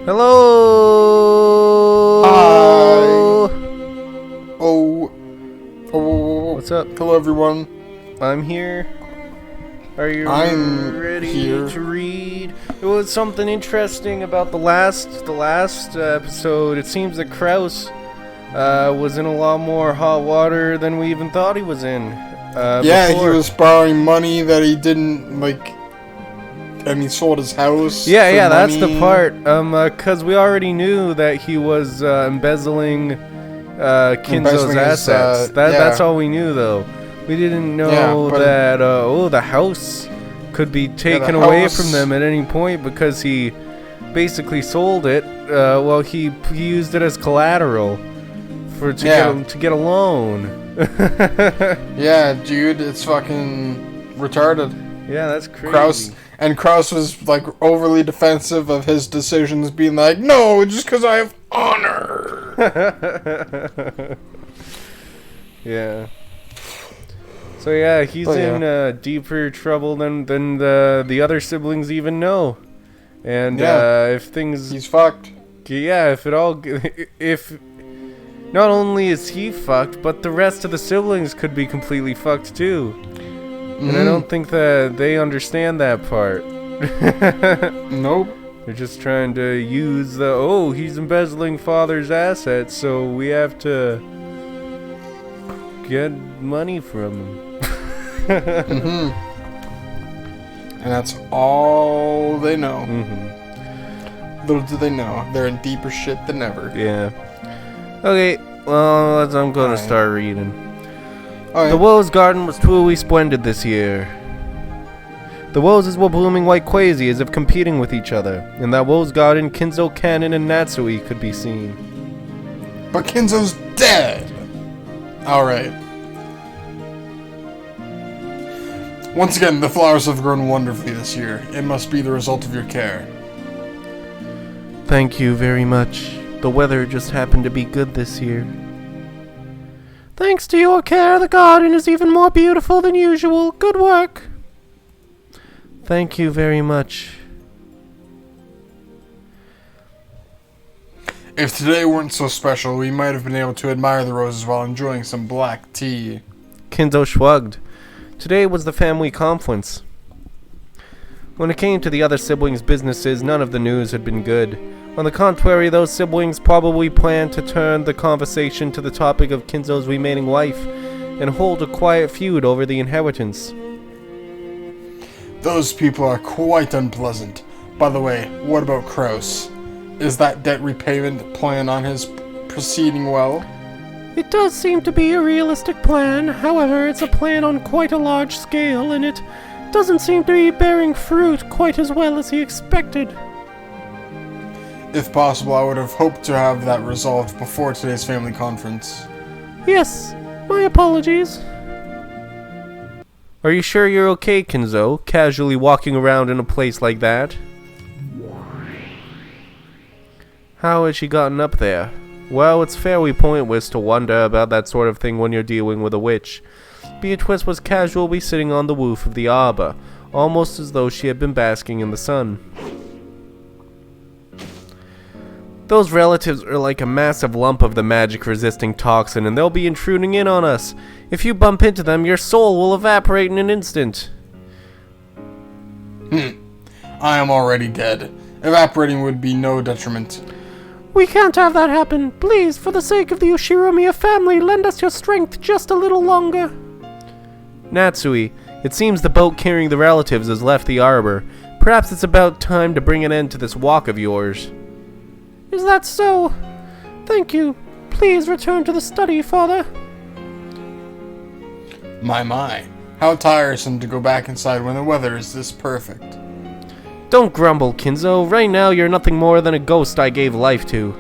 Hello! Hi! Oh. What's up? Hello, everyone. I'm here. Are you ready to read? It was something interesting about the last episode. It seems that Kraus was in a lot more hot water than we even thought he was in. He was borrowing money that he didn't, and he sold his house. Yeah, that's the part. Because we already knew that he was embezzling Kinzo's assets. That's all we knew, though. We didn't know that the house could be taken away from them at any point because he basically sold it. He used it as collateral to get a loan. Yeah, dude, it's fucking retarded. Yeah, that's crazy. Kraus was overly defensive of his decisions, being like, "No, just because I have honor." Yeah. So yeah, he's in deeper trouble than the other siblings even know. And if things, he's fucked. Yeah, if not only is he fucked, but the rest of the siblings could be completely fucked too. And I don't think that they understand that part. Nope. They're just trying to use he's embezzling father's assets, so we have to get money from him. And that's all they know. Little do they know, they're in deeper shit than ever. Yeah. Okay, well, I'm gonna start reading. Right. The Rose Garden was truly splendid this year. The roses were blooming like crazy, as if competing with each other. In that rose garden, Kinzo, Kanon, and Natsui could be seen. But Kinzo's dead! Alright. Once again, the flowers have grown wonderfully this year. It must be the result of your care. Thank you very much. The weather just happened to be good this year. Thanks to your care, the garden is even more beautiful than usual. Good work. Thank you very much. If today weren't so special, we might have been able to admire the roses while enjoying some black tea. Kinzo shrugged. Today was the family conference. When it came to the other siblings' businesses, none of the news had been good. On the contrary, those siblings probably planned to turn the conversation to the topic of Kinzo's remaining wife and hold a quiet feud over the inheritance. Those people are quite unpleasant. By the way, what about Kraus? Is that debt repayment plan on his proceeding well? It does seem to be a realistic plan. However, it's a plan on quite a large scale, and it doesn't seem to be bearing fruit quite as well as he expected. If possible, I would have hoped to have that resolved before today's family conference. Yes, my apologies. Are you sure you're okay, Kinzo, casually walking around in a place like that? How had she gotten up there? Well, it's fairly pointless to wonder about that sort of thing when you're dealing with a witch. Beatrice was casually sitting on the roof of the arbor, almost as though she had been basking in the sun. Those relatives are like a massive lump of the magic-resisting toxin, and they'll be intruding in on us. If you bump into them, your soul will evaporate in an instant. I am already dead. Evaporating would be no detriment. We can't have that happen. Please, for the sake of the Ushiromiya family, lend us your strength just a little longer. Natsui, it seems the boat carrying the relatives has left the arbor. Perhaps it's about time to bring an end to this walk of yours. Is that so? Thank you. Please return to the study, Father. My. How tiresome to go back inside when the weather is this perfect. Don't grumble, Kinzo. Right now you're nothing more than a ghost I gave life to.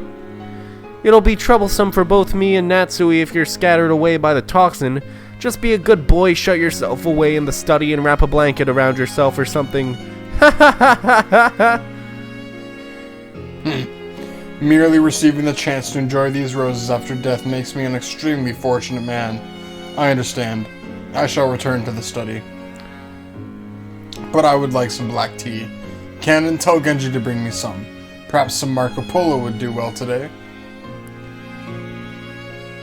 It'll be troublesome for both me and Natsui if you're scattered away by the toxin. Just be a good boy, shut yourself away in the study and wrap a blanket around yourself or something. Ha ha ha ha ha ha! Merely receiving the chance to enjoy these roses after death makes me an extremely fortunate man. I understand. I shall return to the study. But I would like some black tea. Kanon, tell Genji to bring me some. Perhaps some Marco Polo would do well today.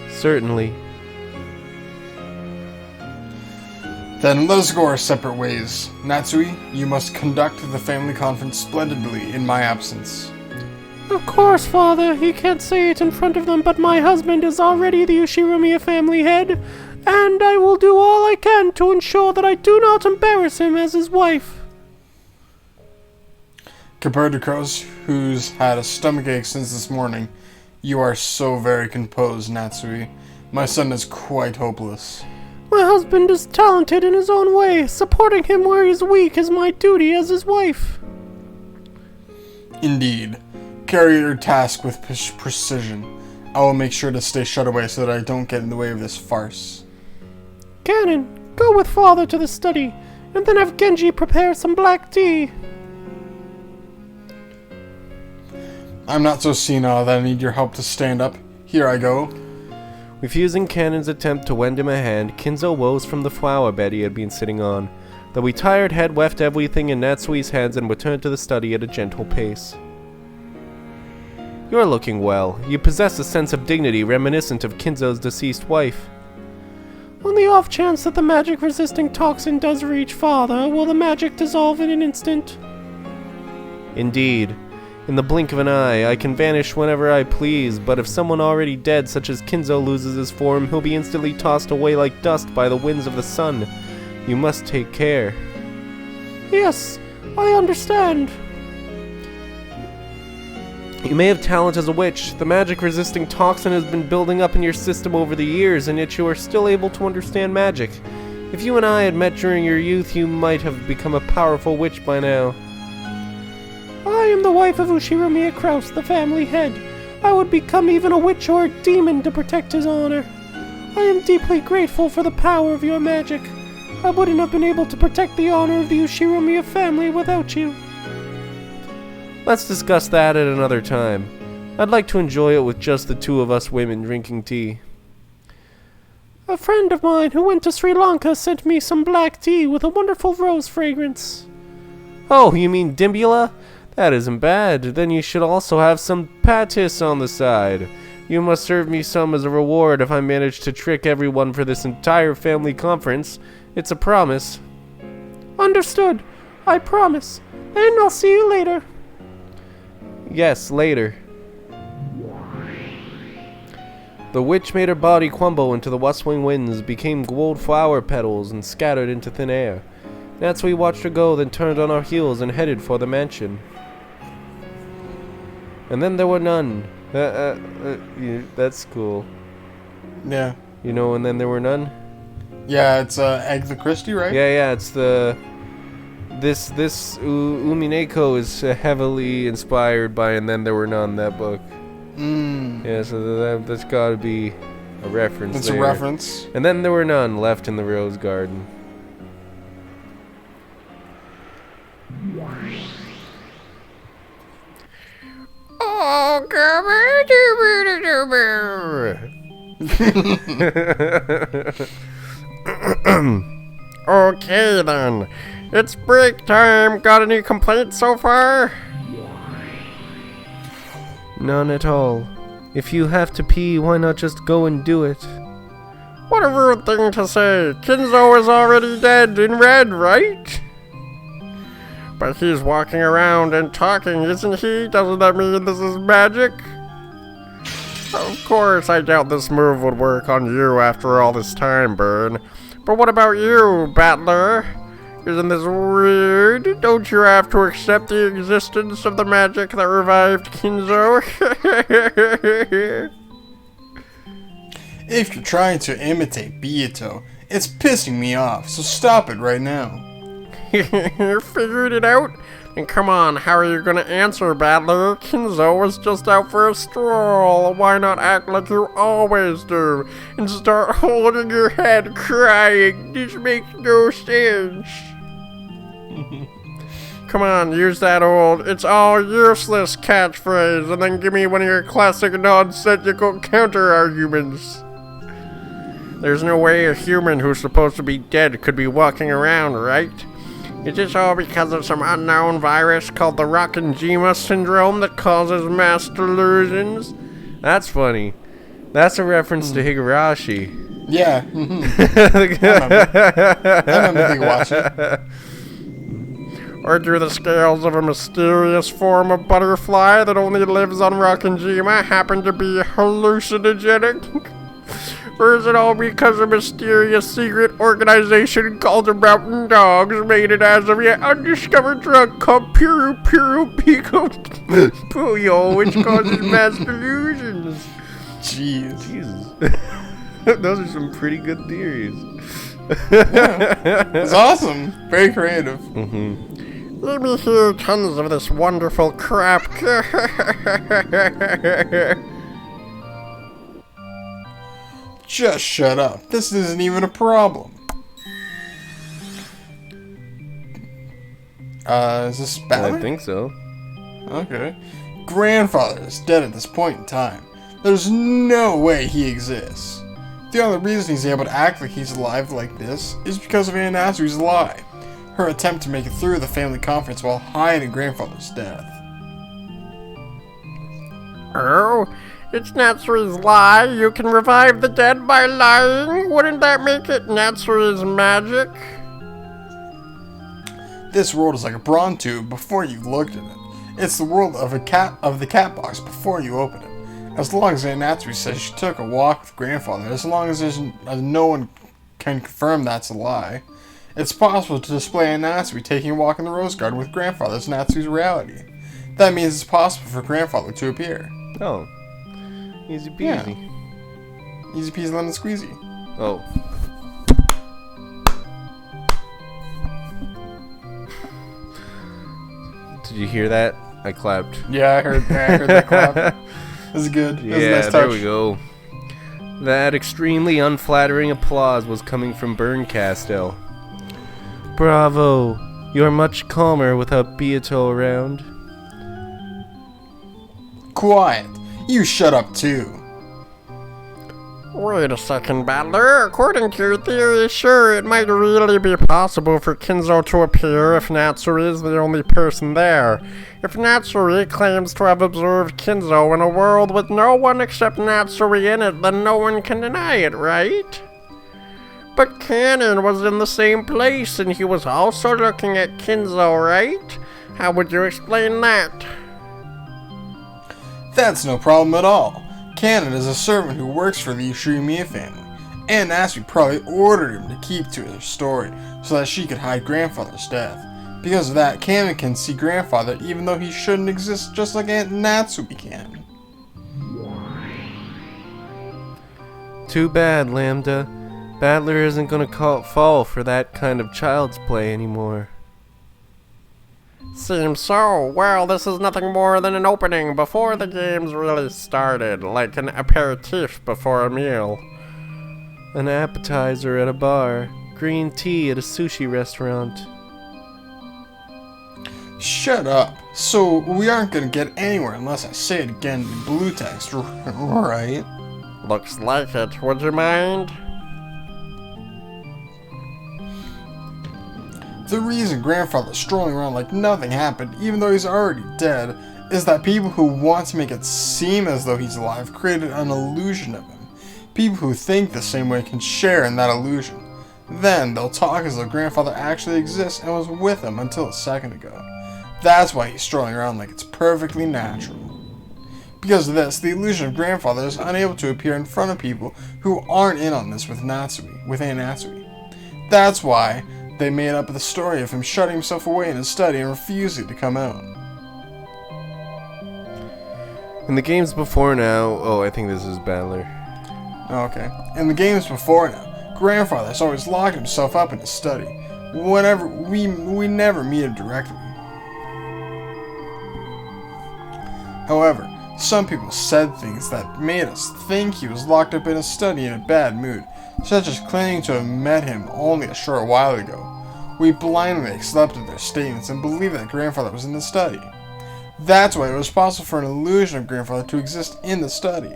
Certainly. Then let us go our separate ways. Natsui, you must conduct the family conference splendidly in my absence. Of course, Father. He can't say it in front of them, but my husband is already the Ushiromiya family head, and I will do all I can to ensure that I do not embarrass him as his wife. Compared to Kroos, who's had a stomachache since this morning, you are so very composed, Natsui. My son is quite hopeless. My husband is talented in his own way. Supporting him where he's weak is my duty as his wife. Indeed. Carry your task with precision. I will make sure to stay shut away so that I don't get in the way of this farce. Ganon, go with Father to the study, and then have Genji prepare some black tea. I'm not so senile that I need your help to stand up. Here I go. Refusing Kanon's attempt to lend him a hand, Kinzo rose from the flower bed he had been sitting on. The retired head left everything in Natsui's hands and returned to the study at a gentle pace. You're looking well. You possess a sense of dignity reminiscent of Kinzo's deceased wife. On the off chance that the magic-resisting toxin does reach Father, will the magic dissolve in an instant? Indeed. In the blink of an eye, I can vanish whenever I please, but if someone already dead such as Kinzo loses his form, he'll be instantly tossed away like dust by the winds of the sun. You must take care. Yes, I understand. You may have talent as a witch. The magic-resisting toxin has been building up in your system over the years, and yet you are still able to understand magic. If you and I had met during your youth, you might have become a powerful witch by now. I am the wife of Ushiromiya Kraus, the family head. I would become even a witch or a demon to protect his honor. I am deeply grateful for the power of your magic. I wouldn't have been able to protect the honor of the Ushiromiya family without you. Let's discuss that at another time. I'd like to enjoy it with just the two of us women drinking tea. A friend of mine who went to Sri Lanka sent me some black tea with a wonderful rose fragrance. Oh, you mean Dimbula? That isn't bad. Then you should also have some patis on the side. You must serve me some as a reward if I manage to trick everyone for this entire family conference. It's a promise. Understood. I promise. And I'll see you later. Yes, later. The witch made her body crumble into the rustling winds, became gold flower petals, and scattered into thin air. Natsui watched her go, then turned on her heels and headed for the mansion. And then there were none. That's cool. Yeah. You know, and then there were none? Yeah, it's Agatha Christie, right? Yeah, it's the... This Umineko is heavily inspired by And Then There Were None, that book. Yeah, so that's gotta be a reference It's there. a reference. And then there were none left in the rose garden. Oh, Okay then, it's break time. Got any complaints so far? None at all. If you have to pee, why not just go and do it? What a rude thing to say. Kinzo is already dead in red, right? But he's walking around and talking, isn't he? Doesn't that mean this is magic? Of course, I doubt this move would work on you after all this time, Burn. But what about you, Battler? Isn't this weird? Don't you have to accept the existence of the magic that revived Kinzo? If you're trying to imitate Byato, it's pissing me off, so stop it right now. Figured it out? Then come on, how are you gonna answer, Battler? Kinzo was just out for a stroll. Why not act like you always do and start holding your head crying? This makes no sense. Come on, use that old "it's all useless" catchphrase and then give me one of your classic nonsensical counter-arguments. There's no way a human who's supposed to be dead could be walking around, right? Is this all because of some unknown virus called the Rockenjima syndrome that causes mass delusions? That's funny. That's a reference to Higurashi. Yeah. Mm-hmm. I remember Higurashi. Or do the scales of a mysterious form of butterfly that only lives on Rockenjima happen to be hallucinogenic? Or is it all because a mysterious secret organization called the Mountain Dogs made an as of yet undiscovered drug called Piru Pico Puyo, which causes mass delusions? Jesus. Those are some pretty good theories. Yeah, it's awesome. Very creative. Mm-hmm. Let me hear tons of this wonderful crap. Just shut up. This isn't even a problem. Is this Battler? I think so. Okay. Grandfather is dead at this point in time. There's no way he exists. The only reason he's able to act like he's alive like this is because of Aunt Natsu's lie. Her attempt to make it through the family conference while hiding Grandfather's death. Oh, it's Natsui's lie. You can revive the dead by lying. Wouldn't that make it Natsui's magic? This world is like a prawn tube before you've looked at it. It's the world of the cat box before you open it. As long as Aunt Natsui says she took a walk with Grandfather, as long as no one can confirm that's a lie, it's possible to display Aunt Natsui taking a walk in the Rose Garden with Grandfather as Natsui's reality. That means it's possible for Grandfather to appear. Oh. Easy peasy. Yeah. Easy peasy lemon squeezy. Oh. Did you hear that? I clapped. Yeah, I heard that clap. This is good. Yeah, This is a nice touch. there we go. That extremely unflattering applause was coming from Berncastel. Bravo! You're much calmer without Beato around. Quiet. You shut up too. Wait a second, Battler. According to your theory, sure, it might really be possible for Kinzo to appear if Natsuri is the only person there. If Natsuri claims to have observed Kinzo in a world with no one except Natsuri in it, then no one can deny it, right? But Kanon was in the same place, and he was also looking at Kinzo, right? How would you explain that? That's no problem at all. Kanon is a servant who works for the Ushirimiya family, and Natsui probably ordered him to keep to her story so that she could hide Grandfather's death. Because of that, Kanon can see Grandfather even though he shouldn't exist, just like Aunt Natsui can. Too bad, Lambda. Battler isn't gonna fall for that kind of child's play anymore. Seems so. Well, this is nothing more than an opening before the games really started, like an aperitif before a meal. An appetizer at a bar, green tea at a sushi restaurant. Shut up. So, we aren't gonna get anywhere unless I say it again in blue text, right? Looks like it. Would you mind? The reason Grandfather's strolling around like nothing happened, even though he's already dead, is that people who want to make it seem as though he's alive created an illusion of him. People who think the same way can share in that illusion. Then, they'll talk as though Grandfather actually exists and was with him until a second ago. That's why he's strolling around like it's perfectly natural. Because of this, the illusion of Grandfather is unable to appear in front of people who aren't in on this with Aunt Natsui. That's why they made up the story of him shutting himself away in his study and refusing to come out. In the games before now... Oh, I think this is Battler. Okay. In the games before now, Grandfather's always locked himself up in his study. Whenever we never meet him directly. However, some people said things that made us think he was locked up in his study in a bad mood, such as claiming to have met him only a short while ago. We blindly accepted their statements and believed that Grandfather was in the study. That's why it was possible for an illusion of Grandfather to exist in the study.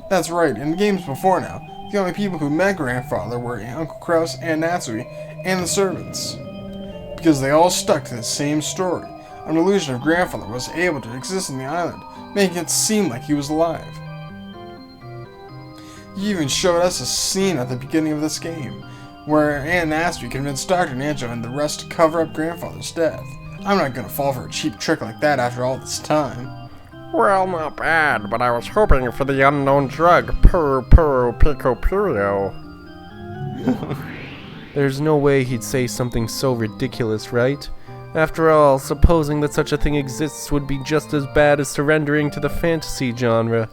That's right, in the games before now, the only people who met Grandfather were Uncle Kraus and Natsui, and the servants. because they all stuck to the same story. An illusion of grandfather was able to exist on the island, making it seem like he was alive. He even showed us a scene at the beginning of this game, where Aunt Nasty convinced Dr. Nanjo and the rest to cover up grandfather's death. I'm not gonna fall for a cheap trick like that after all this time. Well, not bad, but I was hoping for the unknown drug, Puru Pico Purio. There's no way he'd say something so ridiculous, right? After all, supposing that such a thing exists would be just as bad as surrendering to the fantasy genre.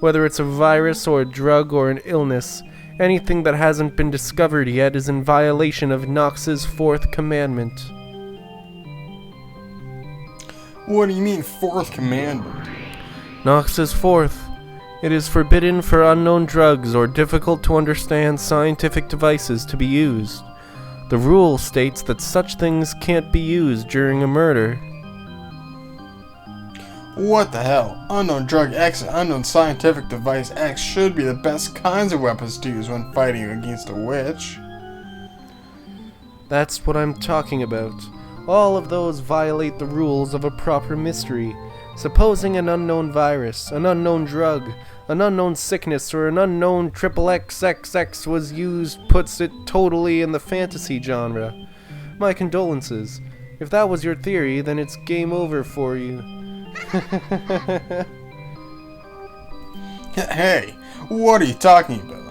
Whether it's a virus or a drug or an illness, anything that hasn't been discovered yet is in violation of Nox's fourth commandment. What do you mean, fourth commandment? Nox's fourth. It is forbidden for unknown drugs or difficult to understand scientific devices to be used. The rule states that such things can't be used during a murder. What the hell? Unknown drug X and unknown scientific device X should be the best kinds of weapons to use when fighting against a witch. That's what I'm talking about. All of those violate the rules of a proper mystery. Supposing an unknown virus, an unknown drug, an unknown sickness, or an unknown XXXX was used puts it totally in the fantasy genre. My condolences. If that was your theory, then it's game over for you. Hey, what are you talking about?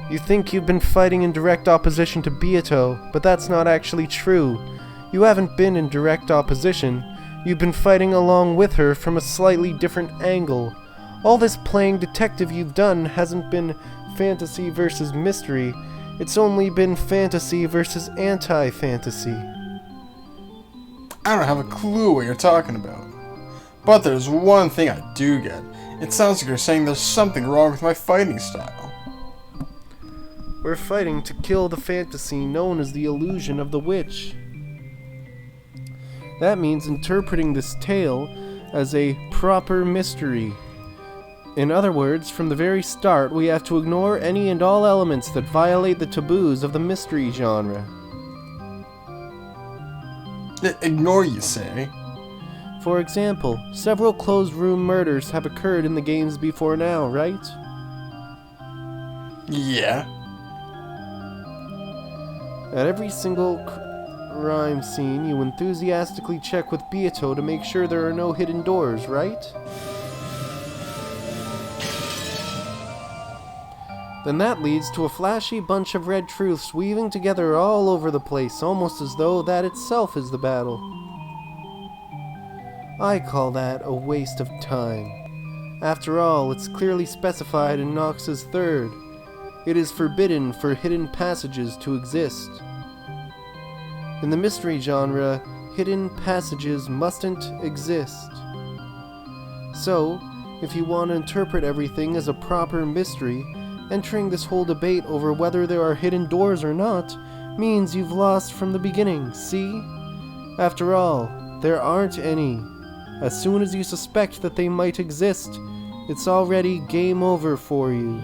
You think you've been fighting in direct opposition to Beato, but that's not actually true. You haven't been in direct opposition. You've been fighting along with her from a slightly different angle. All this playing detective you've done hasn't been fantasy versus mystery. It's only been fantasy versus anti-fantasy. I don't have a clue what you're talking about. But there's one thing I do get. It sounds like you're saying there's something wrong with my fighting style. We're fighting to kill the fantasy known as the illusion of the witch. That means interpreting this tale as a proper mystery. In other words, from the very start, we have to ignore any and all elements that violate the taboos of the mystery genre. Ignore, you say? For example, several closed-room murders have occurred in the games before now, right? Yeah. At every single crime scene, you enthusiastically check with Beato to make sure there are no hidden doors, right? Then that leads to a flashy bunch of red truths weaving together all over the place, almost as though that itself is the battle. I call that a waste of time. After all, it's clearly specified in Nox's third. It is forbidden for hidden passages to exist. In the mystery genre, hidden passages mustn't exist. So, if you want to interpret everything as a proper mystery, entering this whole debate over whether there are hidden doors or not means you've lost from the beginning, see? After all, there aren't any. As soon as you suspect that they might exist, it's already game over for you.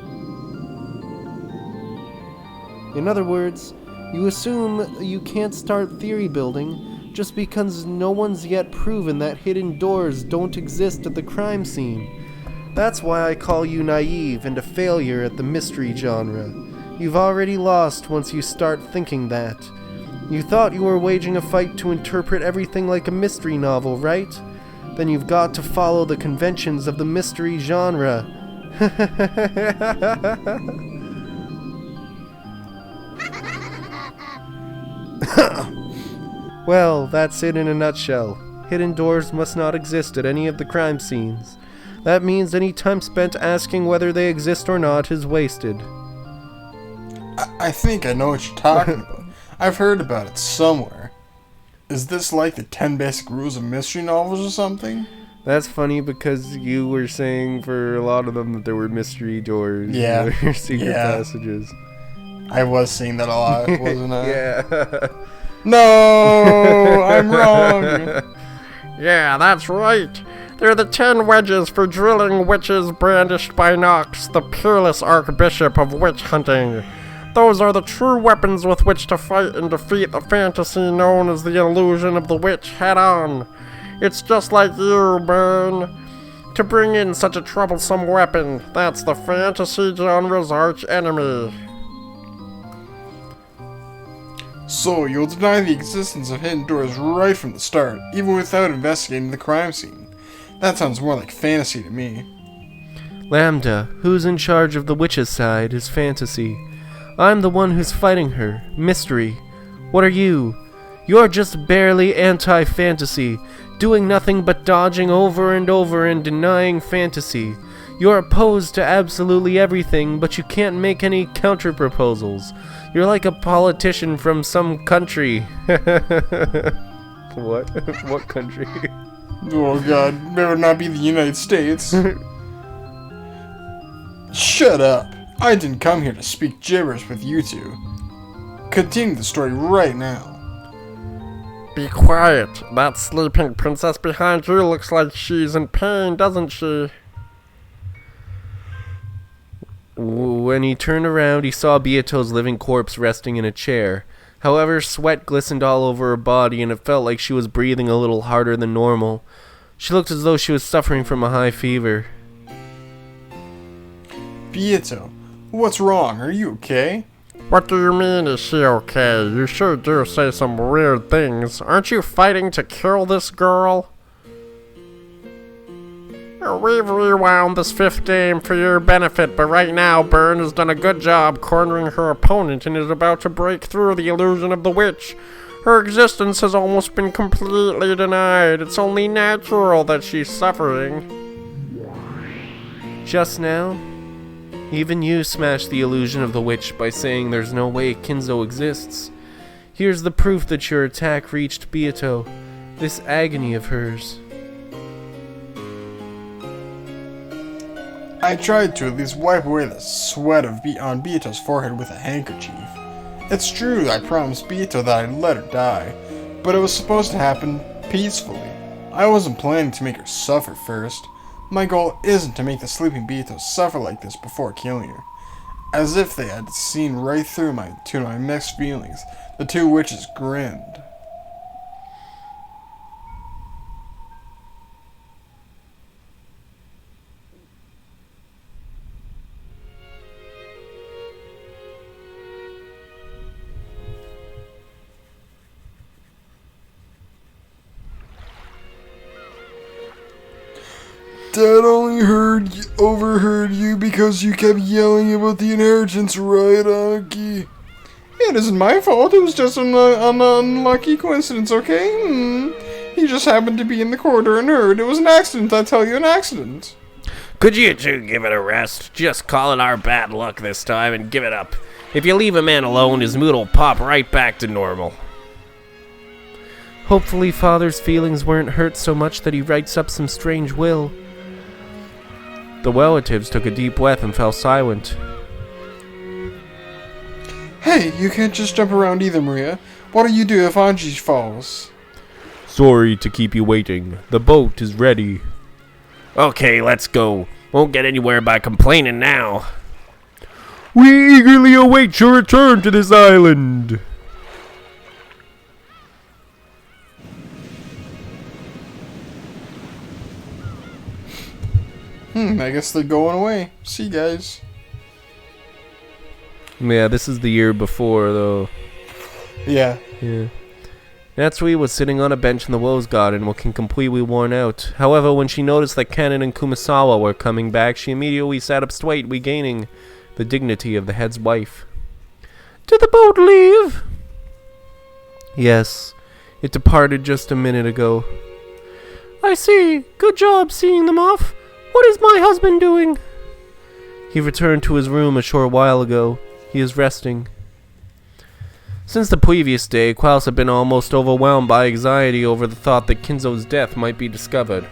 In other words, you assume you can't start theory building just because no one's yet proven that hidden doors don't exist at the crime scene. That's why I call you naive and a failure at the mystery genre. You've already lost once you start thinking that. You thought you were waging a fight to interpret everything like a mystery novel, right? Then you've got to follow the conventions of the mystery genre. Well, that's it in a nutshell. Hidden doors must not exist at any of the crime scenes. That means any time spent asking whether they exist or not is wasted. I think I know what you're talking about. I've heard about it somewhere. Is this like the 10 basic rules of mystery novels or something? That's funny because you were saying for a lot of them that there were mystery doors. Yeah. Or secret passages. I was seeing that a lot, wasn't I? Yeah. No! I'm wrong! Yeah, that's right. They're the 10 wedges for drilling witches brandished by Nox, the peerless archbishop of witch hunting. Those are the true weapons with which to fight and defeat the fantasy known as the illusion of the witch head-on. It's just like you, Burn. To bring in such a troublesome weapon, that's the fantasy genre's arch enemy. So, you'll deny the existence of hidden doors right from the start, even without investigating the crime scene. That sounds more like fantasy to me. Lambda, who's in charge of the witch's side, is fantasy. I'm the one who's fighting her. Mystery. What are you? You're just barely anti-fantasy, doing nothing but dodging over and over and denying fantasy. You're opposed to absolutely everything, but you can't make any counter-proposals. You're like a politician from some country. What? What country? Oh god, better not be the United States. Shut up. I didn't come here to speak gibberish with you two. Continue the story right now. Be quiet. That sleeping princess behind you looks like she's in pain, doesn't she? When he turned around, he saw Beato's living corpse resting in a chair. However, sweat glistened all over her body, and it felt like she was breathing a little harder than normal. She looked as though she was suffering from a high fever. Beato, what's wrong? Are you okay? What do you mean, is she okay? You sure do say some weird things. Aren't you fighting to kill this girl? We've rewound this 5th game for your benefit, but right now Byrne has done a good job cornering her opponent and is about to break through the illusion of the witch. Her existence has almost been completely denied. It's only natural that she's suffering. Just now, even you smashed the illusion of the witch by saying there's no way Kinzo exists. Here's the proof that your attack reached Beato, this agony of hers. I tried to at least wipe away the sweat on Beato's forehead with a handkerchief. It's true I promised Beato that I'd let her die, but it was supposed to happen peacefully. I wasn't planning to make her suffer first. My goal isn't to make the sleeping Beato suffer like this before killing her. As if they had seen right through my mixed feelings, the two witches grinned. Dad only overheard you because you kept yelling about the inheritance, right, Anaki? It isn't my fault, it was just an unlucky coincidence, okay? He just happened to be in the corridor and heard. It was an accident, I tell you, an accident. Could you two give it a rest? Just call it our bad luck this time and give it up. If you leave a man alone, his mood will pop right back to normal. Hopefully Father's feelings weren't hurt so much that he writes up some strange will. The relatives took a deep breath and fell silent. Hey, you can't just jump around either, Maria. What do you do if Anji falls? Sorry to keep you waiting. The boat is ready. Okay, let's go. Won't get anywhere by complaining now. We eagerly await your return to this island. I guess they're going away. See you guys. Yeah, this is the year before, though. Yeah. Natsui was sitting on a bench in the Rose Garden, looking completely worn out. However, when she noticed that Kanon and Kumasawa were coming back, she immediately sat up straight, regaining the dignity of the head's wife. Did the boat leave? Yes. It departed just a minute ago. I see. Good job seeing them off. What is my husband doing? He returned to his room a short while ago. He is resting. Since the previous day, Klaus had been almost overwhelmed by anxiety over the thought that Kinzo's death might be discovered.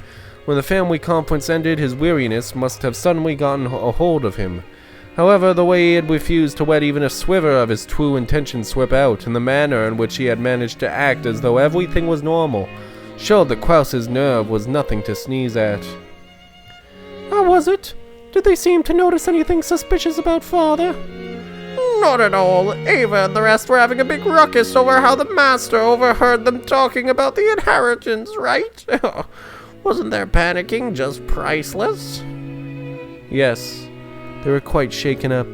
When the family conference ended, his weariness must have suddenly gotten a hold of him. However, the way he had refused to let even a sliver of his true intentions slip out, and the manner in which he had managed to act as though everything was normal, showed that Klaus's nerve was nothing to sneeze at. How was it? Did they seem to notice anything suspicious about Father? Not at all. Ava and the rest were having a big ruckus over how the master overheard them talking about the inheritance, right? Wasn't their panicking just priceless? Yes, they were quite shaken up.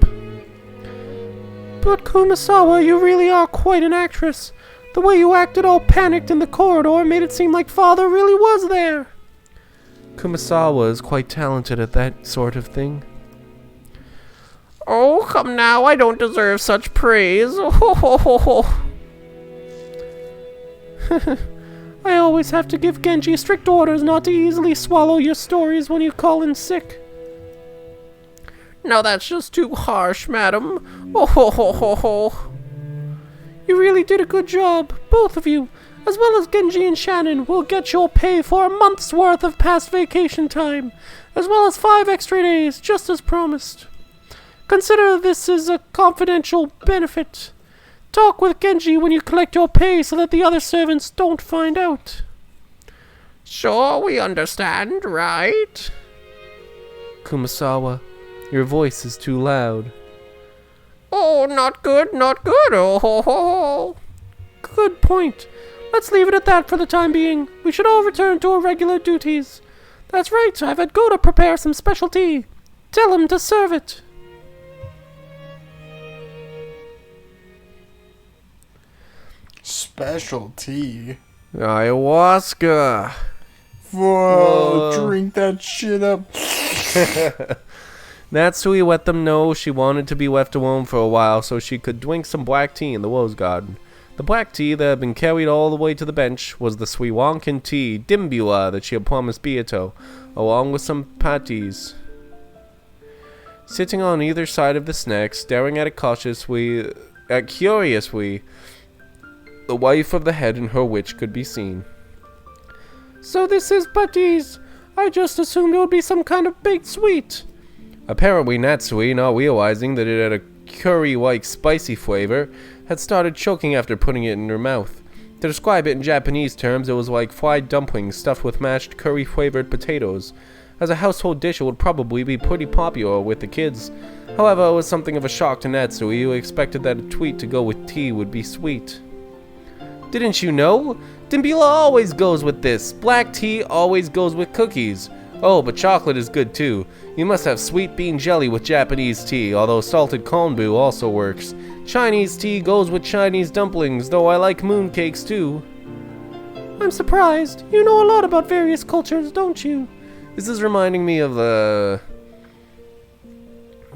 But Kumasawa, you really are quite an actress. The way you acted all panicked in the corridor made it seem like Father really was there. Kumasawa is quite talented at that sort of thing. Oh, come now, I don't deserve such praise. I always have to give Genji strict orders not to easily swallow your stories when you call in sick. Now that's just too harsh, madam. You really did a good job, both of you, as well as Genji and Shannon will get your pay for a month's worth of past vacation time, as well as 5 extra days, just as promised. Consider this as a confidential benefit. Talk with Genji when you collect your pay so that the other servants don't find out. Sure, we understand, right? Kumasawa, your voice is too loud. Oh, not good, not good. Good point. Let's leave it at that for the time being. We should all return to our regular duties. That's right, I've had Goda prepare some special tea. Tell him to serve it. Special tea. Ayahuasca. Whoa, drink that shit up. Natsui let them know she wanted to be left alone for a while so she could drink some black tea in the rose garden. The black tea that had been carried all the way to the bench was the Swiwankan tea, Dimbula, that she had promised Beato, along with some patties. Sitting on either side of the snack, staring at it curiously, the wife of the head and her witch could be seen. So this is patties. I just assumed it would be some kind of baked sweet. Apparently Natsui, not realizing that it had a curry-like spicy flavor, had started choking after putting it in her mouth. To describe it in Japanese terms, it was like fried dumplings stuffed with mashed curry-flavored potatoes. As a household dish, it would probably be pretty popular with the kids. However, it was something of a shock to Natsui, who expected that a treat to go with tea would be sweet. Didn't you know? Dimbula always goes with this. Black tea always goes with cookies. Oh, but chocolate is good too. You must have sweet bean jelly with Japanese tea, although salted konbu also works. Chinese tea goes with Chinese dumplings, though I like mooncakes too. I'm surprised. You know a lot about various cultures, don't you? This is reminding me of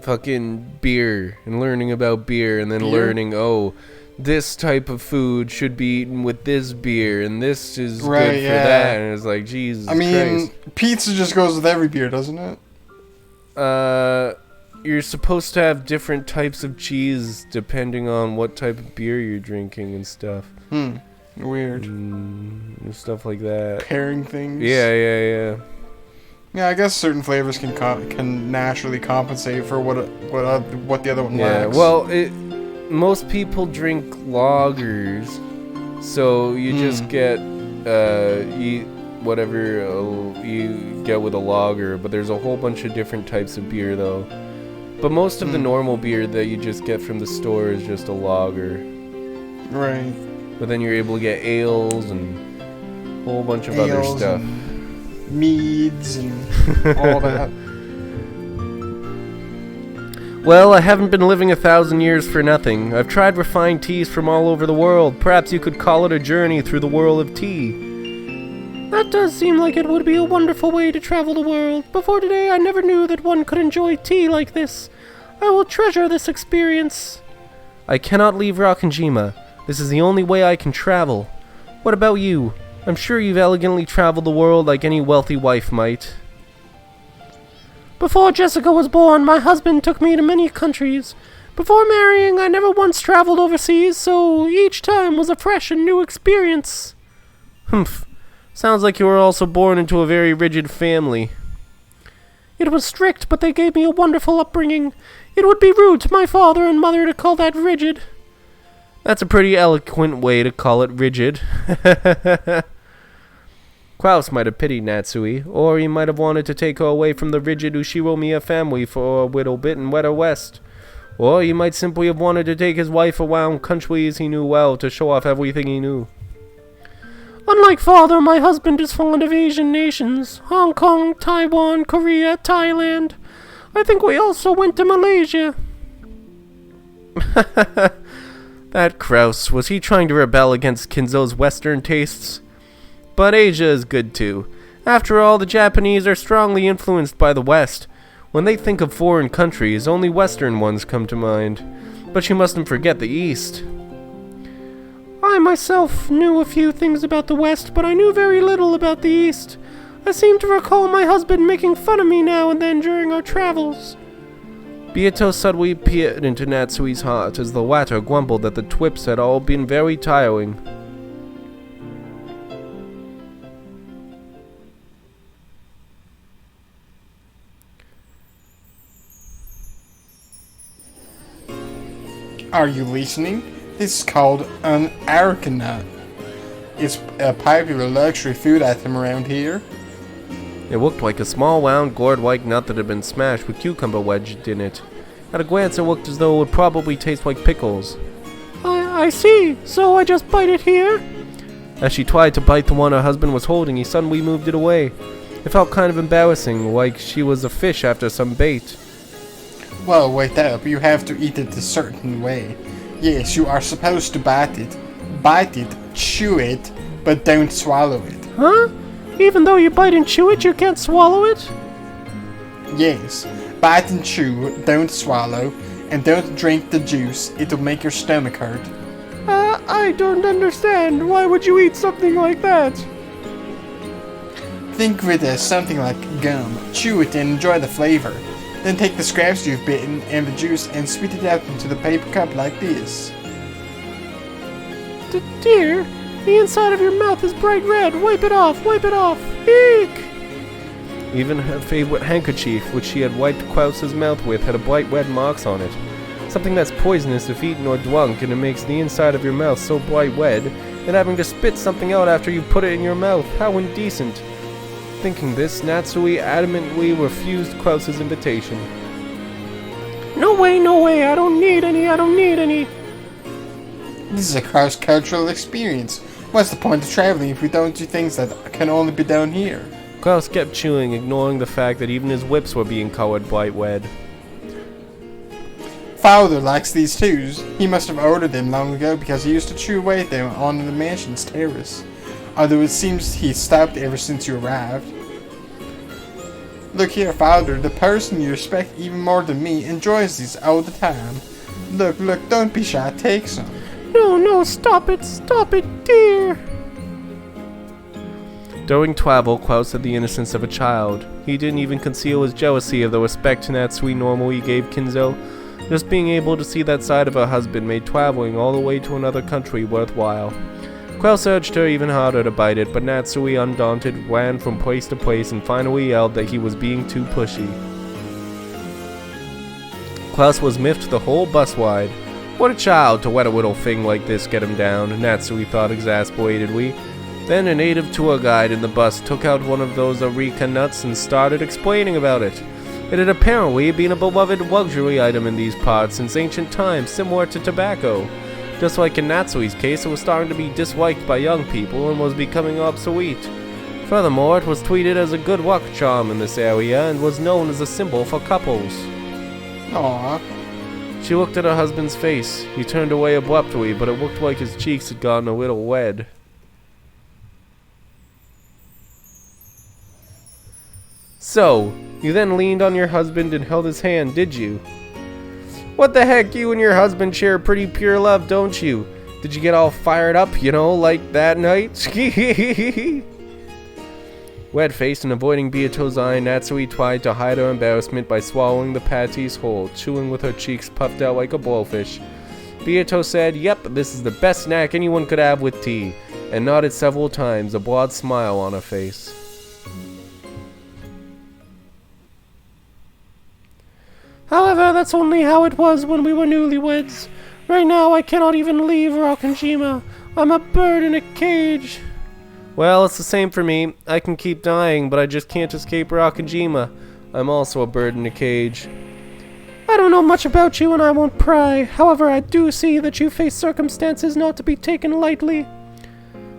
fucking beer and learning about beer and then learning, oh, this type of food should be eaten with this beer, and this is good for that. And it's like, Jesus Christ. Pizza just goes with every beer, doesn't it? You're supposed to have different types of cheese depending on what type of beer you're drinking and stuff. Weird. And stuff like that. Pairing things. Yeah. Yeah, I guess certain flavors can naturally compensate for what the other one lacks. Yeah, well, most people drink lagers, so you just get whatever you get with a lager, but there's a whole bunch of different types of beer though. But most of the normal beer that you just get from the store is just a lager. Right. But then you're able to get ales and a whole bunch of other stuff. Meads and all that. Well, I haven't been living 1,000 years for nothing. I've tried refined teas from all over the world. Perhaps you could call it a journey through the world of tea. That does seem like it would be a wonderful way to travel the world. Before today, I never knew that one could enjoy tea like this. I will treasure this experience. I cannot leave Rakanjima. This is the only way I can travel. What about you? I'm sure you've elegantly traveled the world like any wealthy wife might. Before Jessica was born, my husband took me to many countries. Before marrying, I never once traveled overseas, so each time was a fresh and new experience. Humph. Sounds like you were also born into a very rigid family. It was strict, but they gave me a wonderful upbringing. It would be rude to my father and mother to call that rigid. That's a pretty eloquent way to call it rigid. Klaus might have pitied Natsui, or he might have wanted to take her away from the rigid Ushiromiya family for a little bit and wed her west. Or he might simply have wanted to take his wife around countries he knew well to show off everything he knew. Unlike father, my husband is fond of Asian nations. Hong Kong, Taiwan, Korea, Thailand. I think we also went to Malaysia. That Kraus, was he trying to rebel against Kinzo's Western tastes? But Asia is good too. After all, the Japanese are strongly influenced by the West. When they think of foreign countries, only Western ones come to mind. But you mustn't forget the East. I myself knew a few things about the West, but I knew very little about the East. I seem to recall my husband making fun of me now and then during our travels. Byato suddenly peered into Natsui's heart as the latter grumbled that the twips had all been very tiring. Are you listening? This is called an arecanut. It's a popular luxury food item around here. It looked like a small round gourd-like nut that had been smashed with cucumber wedged in it. At a glance it looked as though it would probably taste like pickles. I see. So I just bite it here? As she tried to bite the one her husband was holding, he suddenly moved it away. It felt kind of embarrassing, like she was a fish after some bait. Well, wait up. You have to eat it a certain way. Yes, you are supposed to bite it. Bite it, chew it, but don't swallow it. Huh? Even though you bite and chew it, you can't swallow it? Yes. Bite and chew, don't swallow, and don't drink the juice. It'll make your stomach hurt. I don't understand. Why would you eat something like that? Think of it as something like gum. Chew it and enjoy the flavor. Then take the scraps you've bitten and the juice and spit it out into the paper cup like this. Dear, the inside of your mouth is bright red. Wipe it off, wipe it off. Eek! Even her favorite handkerchief, which she had wiped Klaus's mouth with, had a bright red marks on it. Something that's poisonous if eaten or drunk, and it makes the inside of your mouth so bright red, and having to spit something out after you put it in your mouth. How indecent. Thinking this, Natsui adamantly refused Klaus's invitation. No way, I don't need any. This is a cross-cultural experience. What's the point of traveling if we don't do things that can only be done here? Klaus kept chewing, ignoring the fact that even his lips were being colored bright red. Father likes these too. He must have ordered them long ago because he used to chew away at them on the mansion's terrace. Although it seems he stopped ever since you arrived. Look here, Father, the person you respect even more than me enjoys these all the time. Look, don't be shy, take some. No, stop it, dear. During travel, Klaus had the innocence of a child. He didn't even conceal his jealousy of the respect Natsui normally gave Kinzo. Just being able to see that side of her husband made traveling all the way to another country worthwhile. Klaus urged her even harder to bite it, but Natsui, undaunted, ran from place to place and finally yelled that he was being too pushy. Klaus was miffed the whole bus ride. What a child to let a little thing like this get him down, Natsui thought exasperatedly. Then a native tour guide in the bus took out one of those areca nuts and started explaining about it. It had apparently been a beloved luxury item in these parts since ancient times, similar to tobacco. Just like in Natsui's case, it was starting to be disliked by young people and was becoming obsolete. Furthermore, it was treated as a good luck charm in this area and was known as a symbol for couples. Aww. She looked at her husband's face. He turned away abruptly, but it looked like his cheeks had gotten a little red. So, you then leaned on your husband and held his hand, did you? What the heck, you and your husband share pretty pure love, don't you? Did you get all fired up, like that night? Red-faced and avoiding Biyato's eye, Natsui tried to hide her embarrassment by swallowing the patties whole, chewing with her cheeks puffed out like a blowfish. Biyato said, "Yep, this is the best snack anyone could have with tea," and nodded several times, a broad smile on her face. However, that's only how it was when we were newlyweds. Right now, I cannot even leave Rockinjima. I'm a bird in a cage. Well, it's the same for me. I can keep dying, but I just can't escape Rockinjima. I'm also a bird in a cage. I don't know much about you and I won't pry. However, I do see that you face circumstances not to be taken lightly.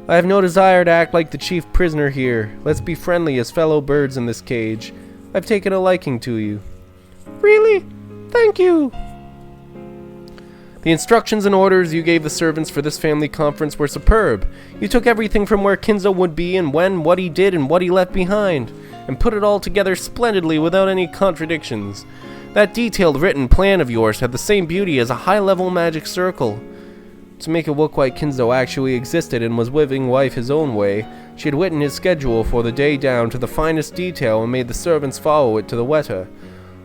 I have no desire to act like the chief prisoner here. Let's be friendly as fellow birds in this cage. I've taken a liking to you. Really? Thank you. The instructions and orders you gave the servants for this family conference were superb. You took everything from where Kinzo would be and when, what he did and what he left behind, and put it all together splendidly without any contradictions. That detailed written plan of yours had the same beauty as a high-level magic circle. To make it look like Kinzo actually existed and was living life his own way, she had written his schedule for the day down to the finest detail and made the servants follow it to the letter.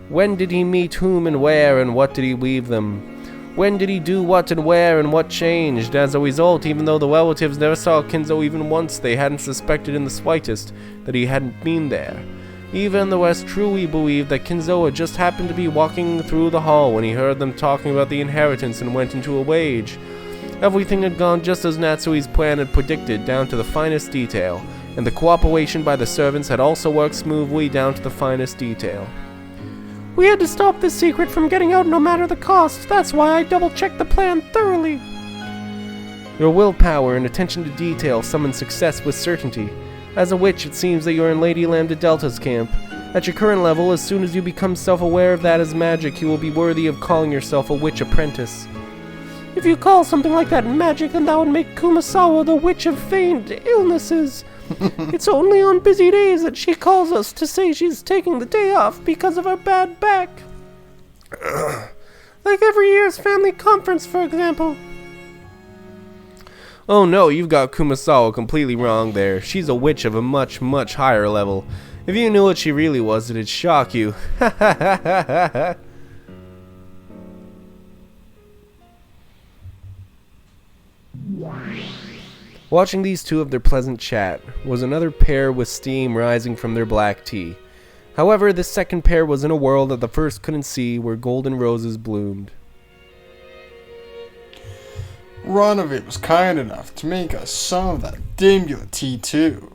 When did he meet whom and where, and what did he leave them? When did he do what and where, and what changed? As a result, even though the relatives never saw Kinzo even once, they hadn't suspected in the slightest that he hadn't been there. Even the West truly believed that Kinzo had just happened to be walking through the hall when he heard them talking about the inheritance and went into a rage. Everything had gone just as Natsui's plan had predicted, down to the finest detail, and the cooperation by the servants had also worked smoothly down to the finest detail. We had to stop this secret from getting out no matter the cost. That's why I double-checked the plan thoroughly. Your willpower and attention to detail summoned success with certainty. As a witch, it seems that you're in Lady Lambda Delta's camp. At your current level, as soon as you become self-aware of that as magic, you will be worthy of calling yourself a witch apprentice. If you call something like that magic, then that would make Kumasawa the witch of feigned illnesses. It's only on busy days that she calls us to say she's taking the day off because of her bad back. Like every year's family conference, for example. Oh no, you've got Kumasawa completely wrong there. She's a witch of a much, much higher level. If you knew what she really was, it'd shock you. Ha ha ha ha ha. Watching these two of their pleasant chat was another pair with steam rising from their black tea. However, this second pair was in a world that the first couldn't see, where golden roses bloomed. Ronovate was kind enough to make us some of that dimula tea too.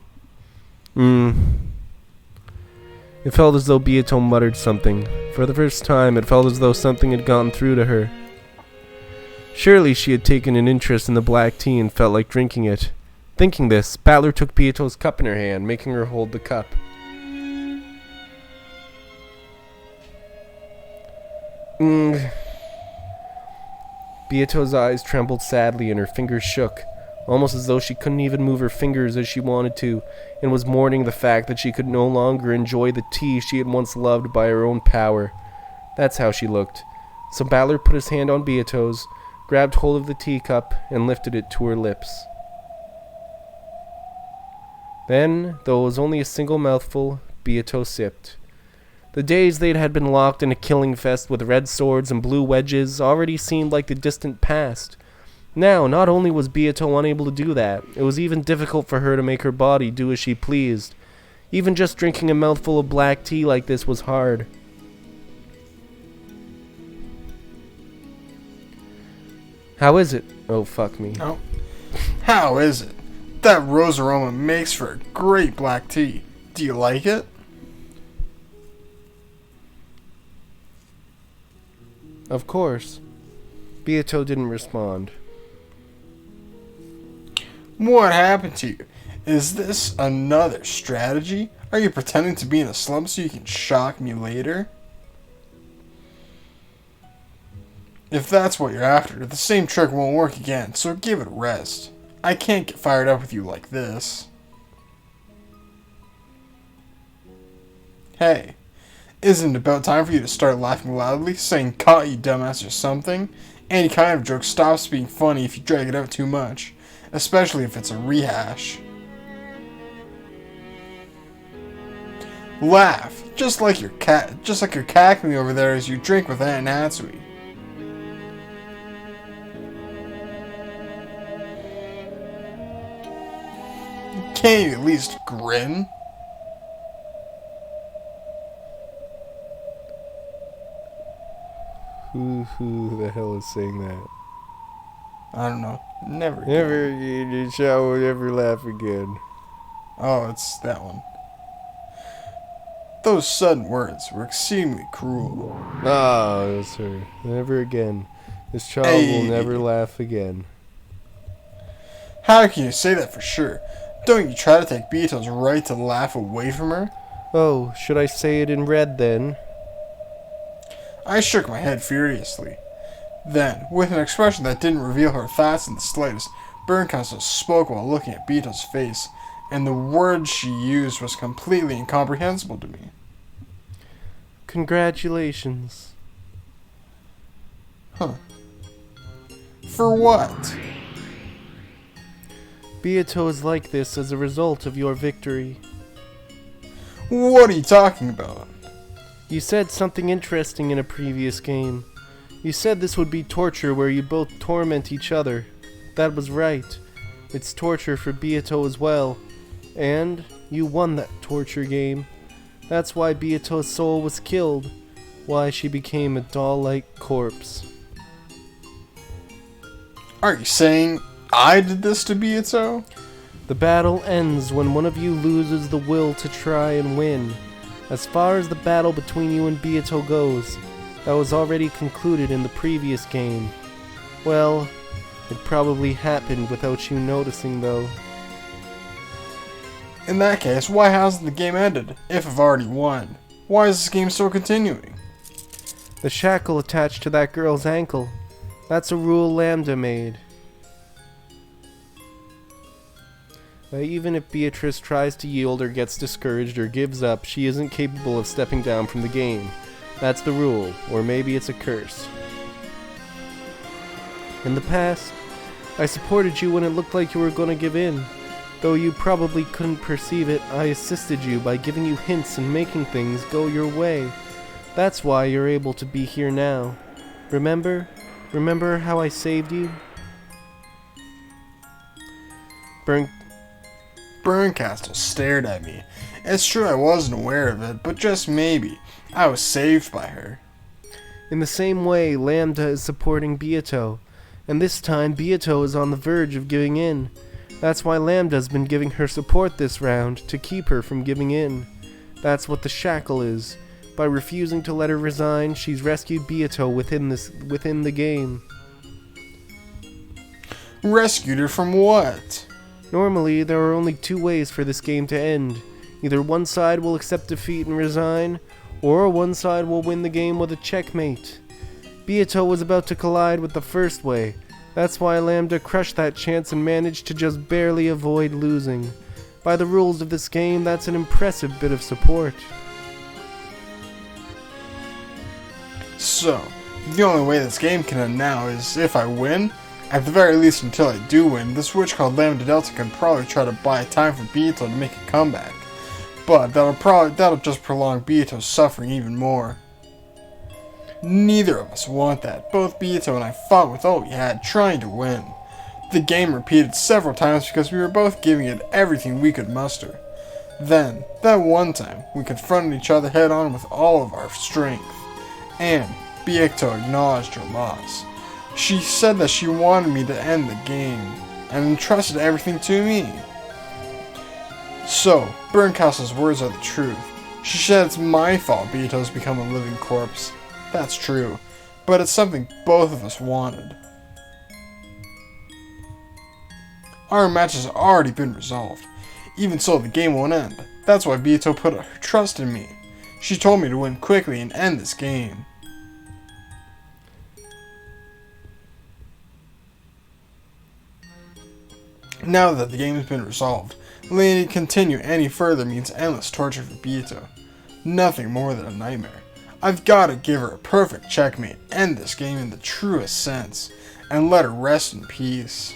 It felt as though Beato muttered something. For the first time, it felt as though something had gotten through to her. Surely she had taken an interest in the black tea and felt like drinking it. Thinking this, Battler took Beato's cup in her hand, making her hold the cup. Beato's eyes trembled sadly and her fingers shook, almost as though she couldn't even move her fingers as she wanted to, and was mourning the fact that she could no longer enjoy the tea she had once loved by her own power. That's how she looked. So Battler put his hand on Beato's, grabbed hold of the teacup, and lifted it to her lips. Then, though it was only a single mouthful, Beato sipped. The days they had been locked in a killing fest with red swords and blue wedges already seemed like the distant past. Now, not only was Beato unable to do that, it was even difficult for her to make her body do as she pleased. Even just drinking a mouthful of black tea like this was hard. How is it? Oh, fuck me. Oh. How is it? That rose aroma makes for a great black tea. Do you like it? Of course. Beato didn't respond. What happened to you? Is this another strategy? Are you pretending to be in a slump so you can shock me later? If that's what you're after, the same trick won't work again, so give it a rest. I can't get fired up with you like this. Hey, isn't it about time for you to start laughing loudly, saying "caught you dumbass" or something? Any kind of joke stops being funny if you drag it out too much, especially if it's a rehash. Laugh, just like you're cackling over there as you drink with Aunt Natsui. Can't you at least grin? Who the hell is saying that? I don't know. Never again. Never again, you shall ever laugh again. Oh, it's that one. Those sudden words were exceedingly cruel. Oh, sir. Never again. This child will never laugh again. How can you say that for sure? Don't you try to take Beato's right to laugh away from her? Oh, should I say it in red then? I shook my head furiously. Then, with an expression that didn't reveal her thoughts in the slightest, Berncastle spoke while looking at Beato's face, and the word she used was completely incomprehensible to me. Congratulations. Huh. For what? Beato is like this as a result of your victory. What are you talking about? You said something interesting in a previous game. You said this would be torture where you both torment each other. That was right. It's torture for Beato as well. And you won that torture game. That's why Beato's soul was killed. Why she became a doll-like corpse. Are you saying I did this to Beato? The battle ends when one of you loses the will to try and win. As far as the battle between you and Beato goes, that was already concluded in the previous game. Well, it probably happened without you noticing though. In that case, why hasn't the game ended, if I've already won? Why is this game still continuing? The shackle attached to that girl's ankle. That's a rule Lambda made. Even if Beatrice tries to yield or gets discouraged or gives up, she isn't capable of stepping down from the game. That's the rule, or maybe it's a curse. In the past, I supported you when it looked like you were going to give in. Though you probably couldn't perceive it, I assisted you by giving you hints and making things go your way. That's why you're able to be here now. Remember? Remember how I saved you? Berncastle stared at me. It's true I wasn't aware of it, but just maybe, I was saved by her. In the same way, Lambda is supporting Beato, and this time Beato is on the verge of giving in. That's why Lambda's been giving her support this round, to keep her from giving in. That's what the shackle is. By refusing to let her resign, she's rescued Beato within the game. Rescued her from what? Normally, there are only two ways for this game to end. Either one side will accept defeat and resign, or one side will win the game with a checkmate. Beato was about to collide with the first way. That's why Lambda crushed that chance and managed to just barely avoid losing. By the rules of this game, that's an impressive bit of support. So, the only way this game can end now is if I win? At the very least, until I do win, this witch called Lambda Delta can probably try to buy time for Beato to make a comeback. But that'll just prolong Beato's suffering even more. Neither of us want that. Both Beato and I fought with all we had, trying to win. The game repeated several times because we were both giving it everything we could muster. Then, that one time, we confronted each other head on with all of our strength. And Beato acknowledged her loss. She said that she wanted me to end the game, and entrusted everything to me. So, Berncastle's words are the truth. She said it's my fault Beato's become a living corpse. That's true, but it's something both of us wanted. Our match has already been resolved. Even so, the game won't end. That's why Beato put her trust in me. She told me to win quickly and end this game. Now that the game has been resolved, letting it continue any further means endless torture for Beato. Nothing more than a nightmare. I've got to give her a perfect checkmate, end this game in the truest sense, and let her rest in peace.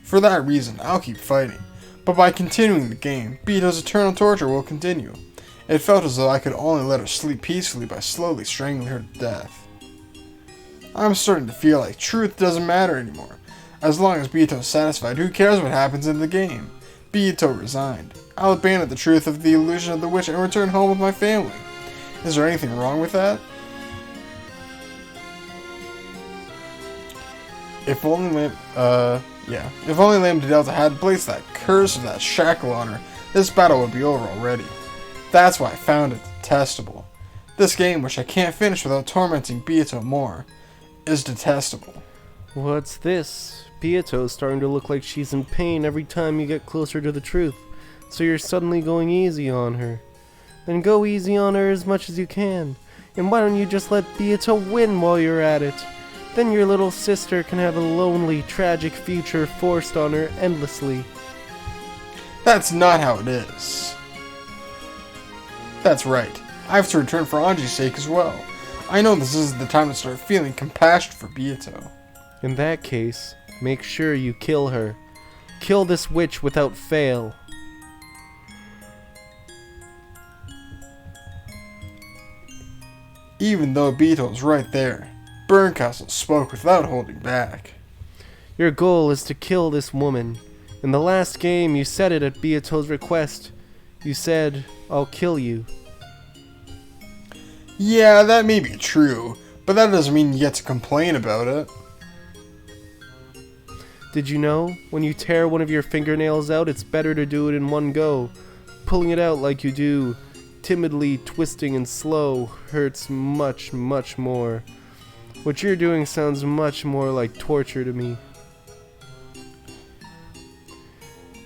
For that reason, I'll keep fighting, but by continuing the game, Beato's eternal torture will continue. It felt as though I could only let her sleep peacefully by slowly strangling her to death. I'm starting to feel like truth doesn't matter anymore. As long as Beato's satisfied, who cares what happens in the game? Beato resigned. I'll abandon the truth of the illusion of the witch and return home with my family. Is there anything wrong with that? If only Lambda Delta had placed that curse of that shackle on her, this battle would be over already. That's why I found it detestable. This game, which I can't finish without tormenting Beato more, is detestable. What's this? Beato's starting to look like she's in pain every time you get closer to the truth, so you're suddenly going easy on her. Then go easy on her as much as you can, and why don't you just let Beato win while you're at it? Then your little sister can have a lonely, tragic future forced on her endlessly. That's not how it is. That's right. I have to return for Anji's sake as well. I know this isn't the time to start feeling compassion for Beato. In that case, make sure you kill her. Kill this witch without fail. Even though Beato's right there, Burncastle spoke without holding back. Your goal is to kill this woman. In the last game, you said it at Beato's request. You said, "I'll kill you." Yeah, that may be true, but that doesn't mean you get to complain about it. Did you know, when you tear one of your fingernails out, it's better to do it in one go. Pulling it out like you do, timidly twisting and slow, hurts much, much more. What you're doing sounds much more like torture to me.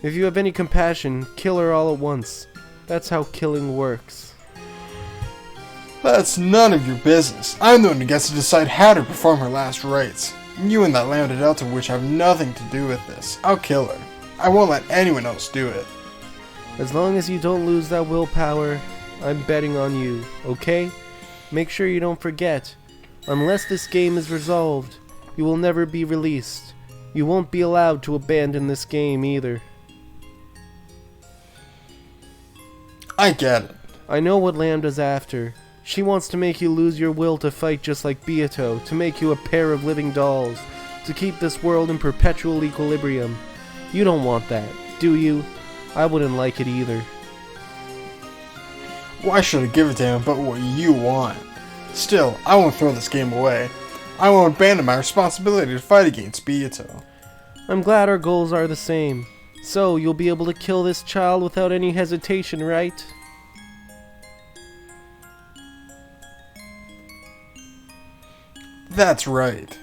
If you have any compassion, kill her all at once. That's how killing works. That's none of your business. I'm the one who gets to decide how to perform her last rites. You and that Lambda Delta witch have nothing to do with this. I'll kill her. I won't let anyone else do it. As long as you don't lose that willpower, I'm betting on you, okay? Make sure you don't forget. Unless this game is resolved, you will never be released. You won't be allowed to abandon this game either. I get it. I know what Lambda's after. She wants to make you lose your will to fight just like Beato, to make you a pair of living dolls, to keep this world in perpetual equilibrium. You don't want that, do you? I wouldn't like it either. Why should I give a damn about what you want? Still, I won't throw this game away. I won't abandon my responsibility to fight against Beato. I'm glad our goals are the same. So, you'll be able to kill this child without any hesitation, right? That's right.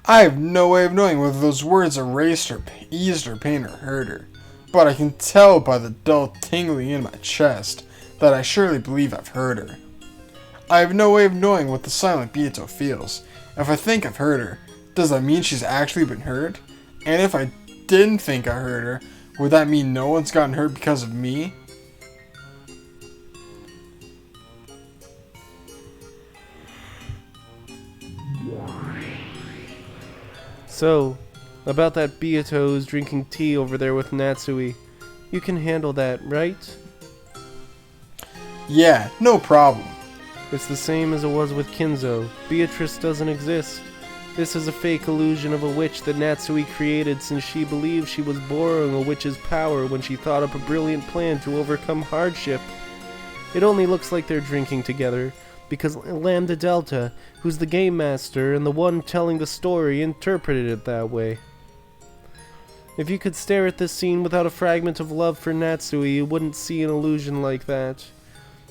I have no way of knowing whether those words erased her, eased her pain, or hurt her, but I can tell by the dull tingling in my chest that I surely believe I've hurt her. I have no way of knowing what the silent Beato feels. If I think I've hurt her, does that mean she's actually been hurt? And if I didn't think I hurt her, would that mean no one's gotten hurt because of me? So, about that Beato who's drinking tea over there with Natsui. You can handle that, right? Yeah, no problem. It's the same as it was with Kinzo. Beatrice doesn't exist. This is a fake illusion of a witch that Natsui created since she believed she was borrowing a witch's power when she thought up a brilliant plan to overcome hardship. It only looks like they're drinking together because Lambda Delta, who's the game master and the one telling the story, interpreted it that way. If you could stare at this scene without a fragment of love for Natsui, you wouldn't see an illusion like that.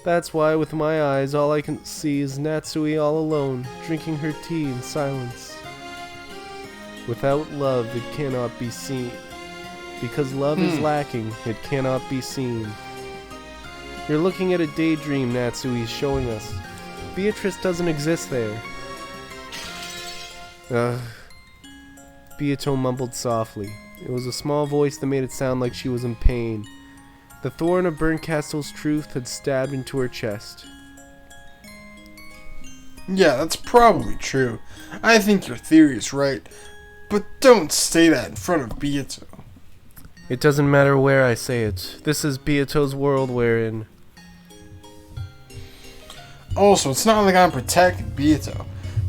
That's why, with my eyes, all I can see is Natsui all alone, drinking her tea in silence. Without love, it cannot be seen. Because love is lacking, it cannot be seen. You're looking at a daydream Natsui's showing us. Beatrice doesn't exist there. Beato mumbled softly. It was a small voice that made it sound like she was in pain. The thorn of Burncastle's truth had stabbed into her chest. Yeah, that's probably true. I think your theory is right. But don't say that in front of Beato. It doesn't matter where I say it. This is Beato's world we're in. Also, it's not like I'm protecting Beato.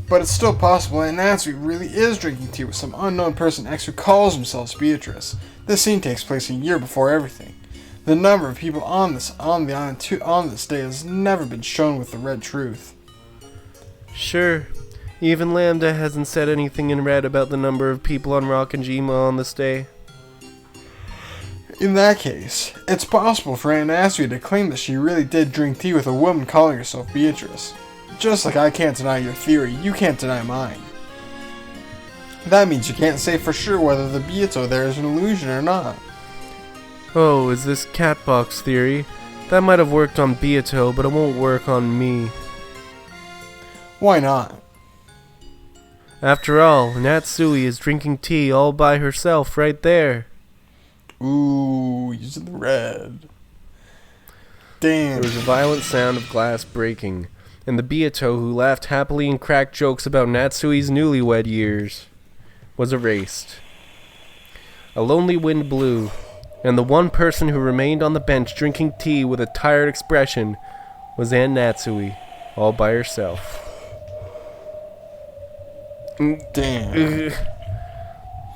But it's still possible that Natsui really is drinking tea with some unknown person X who calls themselves Beatrice. This scene takes place a year before everything. The number of people on this day has never been shown with the red truth. Sure. Even Lambda hasn't said anything in red about the number of people on Rock and Jima on this day. In that case, it's possible for Aunt Ashley to claim that she really did drink tea with a woman calling herself Beatrice. Just like I can't deny your theory, you can't deny mine. That means you can't say for sure whether the Beato there is an illusion or not. Oh, is this catbox theory? That might have worked on Beato, but it won't work on me. Why not? After all, Natsui is drinking tea all by herself right there. Ooh, using the red. Damn. There was a violent sound of glass breaking, and the Beato, who laughed happily and cracked jokes about Natsui's newlywed years, was erased. A lonely wind blew, and the one person who remained on the bench drinking tea with a tired expression was Aunt Natsui, all by herself. Damn.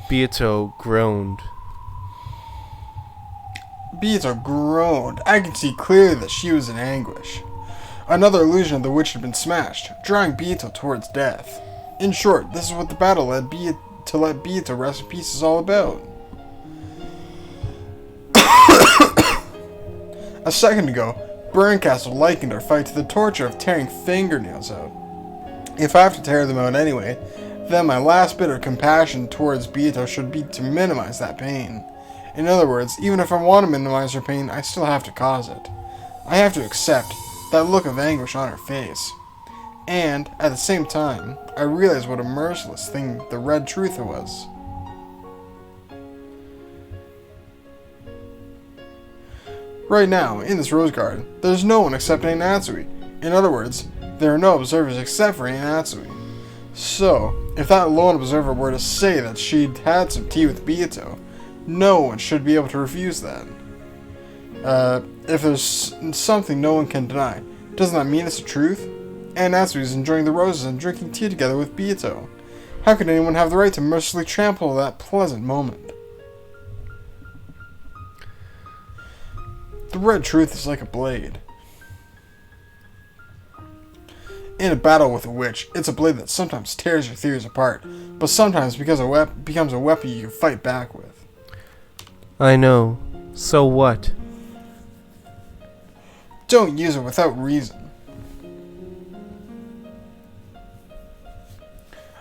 Beato groaned. Beato groaned. I could see clearly that she was in anguish. Another illusion of the witch had been smashed, drawing Beato towards death. In short, this is what the battle led to let Beato rest in peace is all about. A second ago, Burncastle likened our fight to the torture of tearing fingernails out. If I have to tear them out anyway, then my last bit of compassion towards Beato should be to minimize that pain. In other words, even if I want to minimize her pain, I still have to cause it. I have to accept that look of anguish on her face. And, at the same time, I realize what a merciless thing the red truth was. Right now, in this rose garden, there's no one except Aunt Natsui. In other words, there are no observers except for Aunt Natsui. So, if that lone observer were to say that she'd had some tea with Beato, no one should be able to refuse that. If there's something no one can deny, doesn't that mean it's the truth? Aunt Natsui is enjoying the roses and drinking tea together with Beato. How could anyone have the right to mercilessly trample that pleasant moment? The red truth is like a blade. In a battle with a witch, it's a blade that sometimes tears your theories apart, but sometimes becomes a weapon you can fight back with. I know. So what? Don't use it without reason.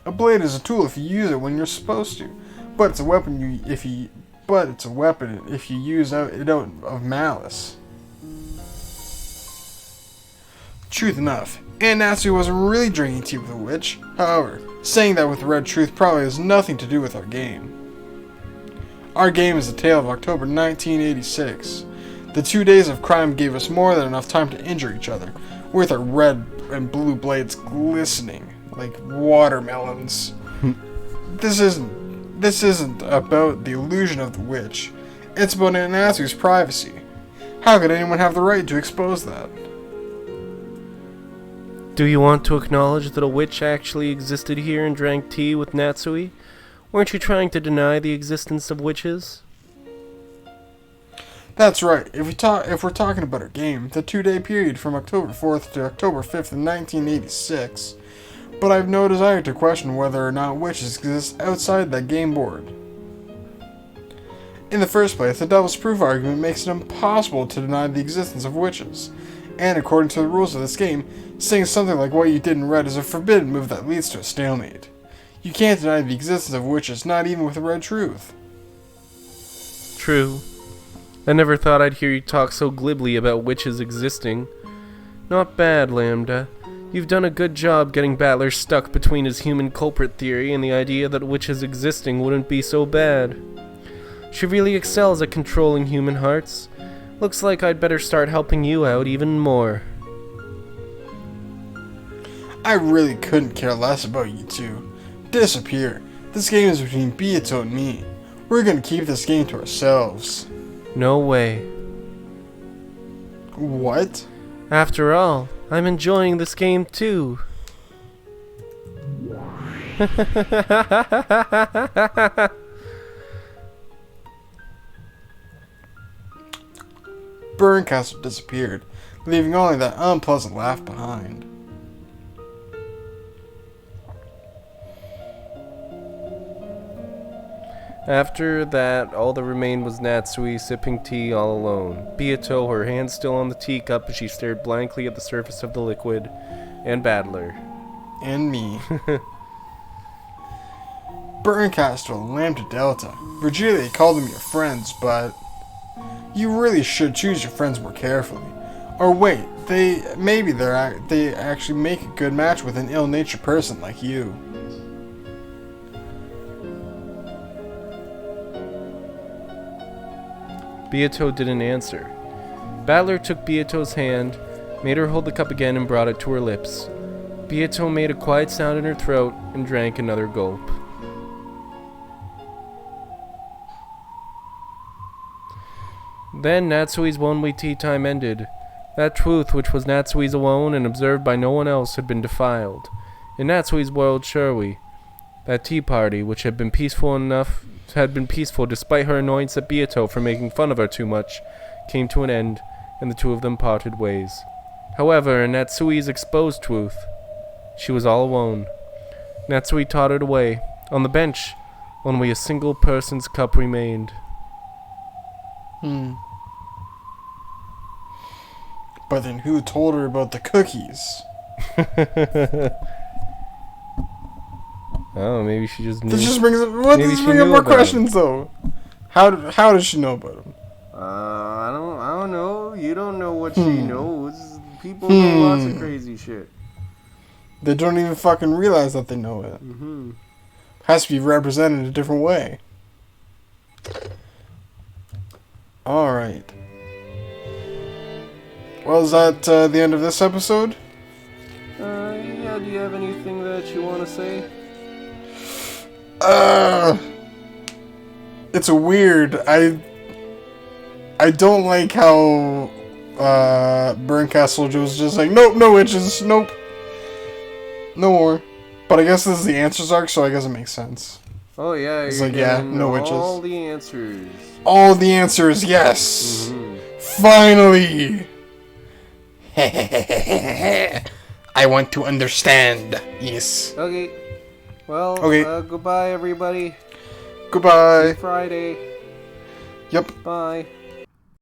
A blade is a tool if you use it when you're supposed to, but it's a weapon if you use it out of malice. Truth enough, Aunt Natsui wasn't really drinking tea with a witch. However, saying that with the red truth probably has nothing to do with our game. Our game is the tale of October 1986. The 2 days of crime gave us more than enough time to injure each other, with our red and blue blades glistening like watermelons. This isn't about the illusion of the witch. It's about Aunt Natsui's privacy. How could anyone have the right to expose that? Do you want to acknowledge that a witch actually existed here and drank tea with Natsui? Weren't you trying to deny the existence of witches? That's right. If we're talking about our game, the 2-day period from October 4th to October 5th in 1986, but I have no desire to question whether or not witches exist outside that game board. In the first place, the devil's proof argument makes it impossible to deny the existence of witches, and according to the rules of this game, saying something like what you did in red is a forbidden move that leads to a stalemate. You can't deny the existence of witches, not even with the red truth. True. I never thought I'd hear you talk so glibly about witches existing. Not bad, Lambda. You've done a good job getting Battler stuck between his human culprit theory and the idea that witches existing wouldn't be so bad. She really excels at controlling human hearts. Looks like I'd better start helping you out even more. I really couldn't care less about you two. Disappear. This game is between Beato and me. We're gonna keep this game to ourselves. No way. What? After all, I'm enjoying this game too. Burncastle disappeared, leaving only that unpleasant laugh behind. After that, all that remained was Natsui sipping tea all alone. Beato, her hand still on the teacup as she stared blankly at the surface of the liquid, and Battler. And me. Burncastle, Lambda Delta. Virgilia called them your friends, but you really should choose your friends more carefully. Or wait, they actually make a good match with an ill-natured person like you. Beato didn't answer. Battler took Beato's hand, made her hold the cup again, and brought it to her lips. Beato made a quiet sound in her throat and drank another gulp. Then Natsui's one-way tea time ended. That truth which was Natsui's alone and observed by no one else had been defiled. In Natsui's world, surely. That tea party, which had been peaceful despite her annoyance at Beato for making fun of her too much, came to an end, and the two of them parted ways. However, in Natsui's exposed truth, she was all alone. Natsui tottered away. On the bench, only a single person's cup remained. But then who told her about the cookies? Oh, maybe she just knew. This just brings up more questions, though. How does she know about him? I don't know. You don't know what she knows. People know lots of crazy shit. They don't even fucking realize that they know it. Has to be represented in a different way. Alright. Well, is that the end of this episode? Yeah, do you have anything that you want to say? It's a weird. I don't like how Burncastle was just like, nope, no witches, nope, no more. But I guess this is the answers arc, so I guess it makes sense. Oh yeah, it's like, yeah, no witches. All the answers. All the answers, yes. Finally. I want to understand. Yes. Okay. Well, goodbye, everybody. Goodbye. Friday. Yep. Bye.